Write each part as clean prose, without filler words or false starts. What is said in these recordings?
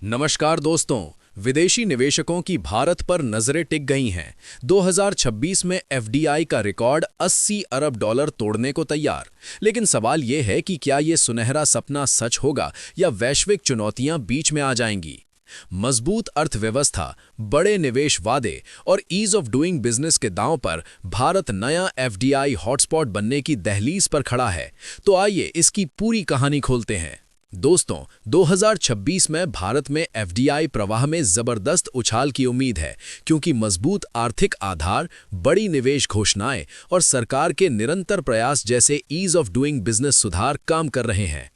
नमस्कार दोस्तों। विदेशी निवेशकों की भारत पर नजरें टिक गई हैं। 2026 में एफडीआई का रिकॉर्ड 80 अरब डॉलर तोड़ने को तैयार। लेकिन सवाल ये है कि क्या ये सुनहरा सपना सच होगा या वैश्विक चुनौतियां बीच में आ जाएंगी। मजबूत अर्थव्यवस्था, बड़े निवेश वादे और ईज ऑफ डूइंग बिजनेस के दांव पर भारत नया एफडीआई हॉटस्पॉट बनने की दहलीज पर खड़ा है। तो आइए इसकी पूरी कहानी खोलते हैं। दोस्तों, 2026 में भारत में एफडीआई प्रवाह में जबरदस्त उछाल की उम्मीद है, क्योंकि मजबूत आर्थिक आधार, बड़ी निवेश घोषणाएं और सरकार के निरंतर प्रयास जैसे ईज ऑफ डूइंग बिजनेस सुधार काम कर रहे हैं।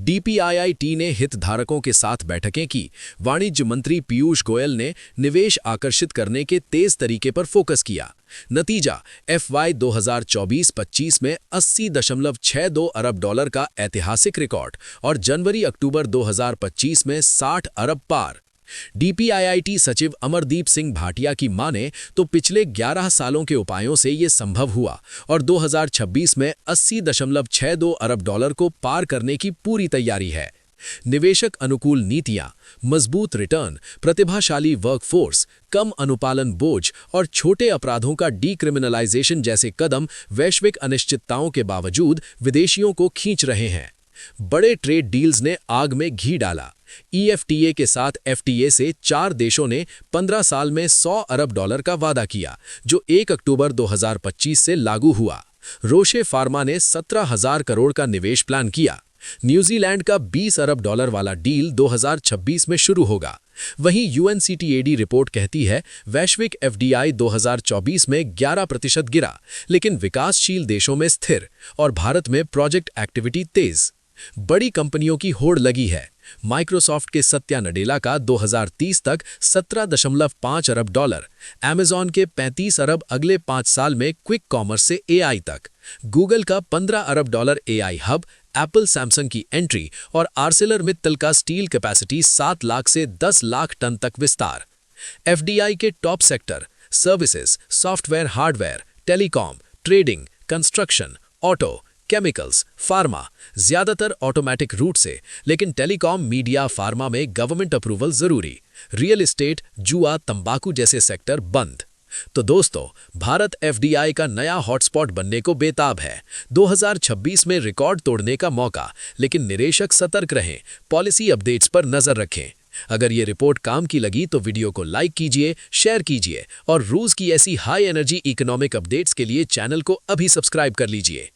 डीपीआईआईटी ने हितधारकों के साथ बैठकें की। वाणिज्य मंत्री पीयूष गोयल ने निवेश आकर्षित करने के तेज तरीके पर फोकस किया। नतीजा, एफवाई 2024-25 में 80.62 अरब डॉलर का ऐतिहासिक रिकॉर्ड और जनवरी-अक्टूबर 2025 में 60 अरब पार। डीपीआईआईटी सचिव अमरदीप सिंह भाटिया की माने तो पिछले 11 सालों के उपायों से ये संभव हुआ और 2026 में 80.62 अरब डॉलर को पार करने की पूरी तैयारी है। निवेशक अनुकूल नीतियां, मजबूत रिटर्न, प्रतिभाशाली वर्कफोर्स, कम अनुपालन बोझ और छोटे अपराधों का डीक्रिमिनलाइजेशन जैसे कदम वैश्विक अनिश्चितताओं के बावजूद विदेशियों को खींच रहे हैं। बड़े ट्रेड डील्स ने आग में घी डाला। ईएफटीए के साथ एफटीए से 4 देशों ने 15 साल में 100 अरब डॉलर का वादा किया, जो 1 अक्टूबर 2025 से लागू हुआ। रोशे फार्मा ने 17,000 करोड़ का निवेश प्लान किया। न्यूजीलैंड का 20 अरब डॉलर वाला डील 2026 में शुरू होगा। वहीं यूएनसीटीएडी रिपोर्ट कहती है वैश्विक एफडीआई 2024 में 11% गिरा, लेकिन विकासशील देशों में स्थिर और भारत में प्रोजेक्ट एक्टिविटी तेज। बड़ी कंपनियों की होड़ लगी है। माइक्रोसॉफ्ट के सत्या नडेला का 2030 तक 17.5 अरब डॉलर, अमेज़न के 35 अरब अगले 5 साल में क्विक कॉमर्स से एआई तक, गूगल का 15 अरब dollar AI hub, Apple Samsung की एंट्री और आर्सेलरमित्तल का स्टील कैपेसिटी 7 लाख से 10 लाख टन तक विस्तार। एफडीआई के top sector services, software, hardware, telecom, trading, construction, auto, chemicals, pharma, ज्यादातर ऑटोमेटिक रूट से, लेकिन टेलीकॉम, मीडिया, फार्मा में गवर्नमेंट अप्रूवल जरूरी। रियल एस्टेट, जुआ, तंबाकू जैसे सेक्टर बंद। तो दोस्तों, भारत एफडीआई का नया हॉटस्पॉट बनने को बेताब है। 2026 में रिकॉर्ड तोड़ने का मौका, लेकिन निवेशक सतर्क रहें, पॉलिसी अपडेट्स पर नजर रखें। अगर ये रिपोर्ट काम की लगी तो वीडियो को लाइक कीजिए, शेयर कीजिए और रूस की ऐसी हाई एनर्जी इकोनॉमिक अपडेट्स के लिए चैनल को अभी सब्सक्राइब कर लीजिए।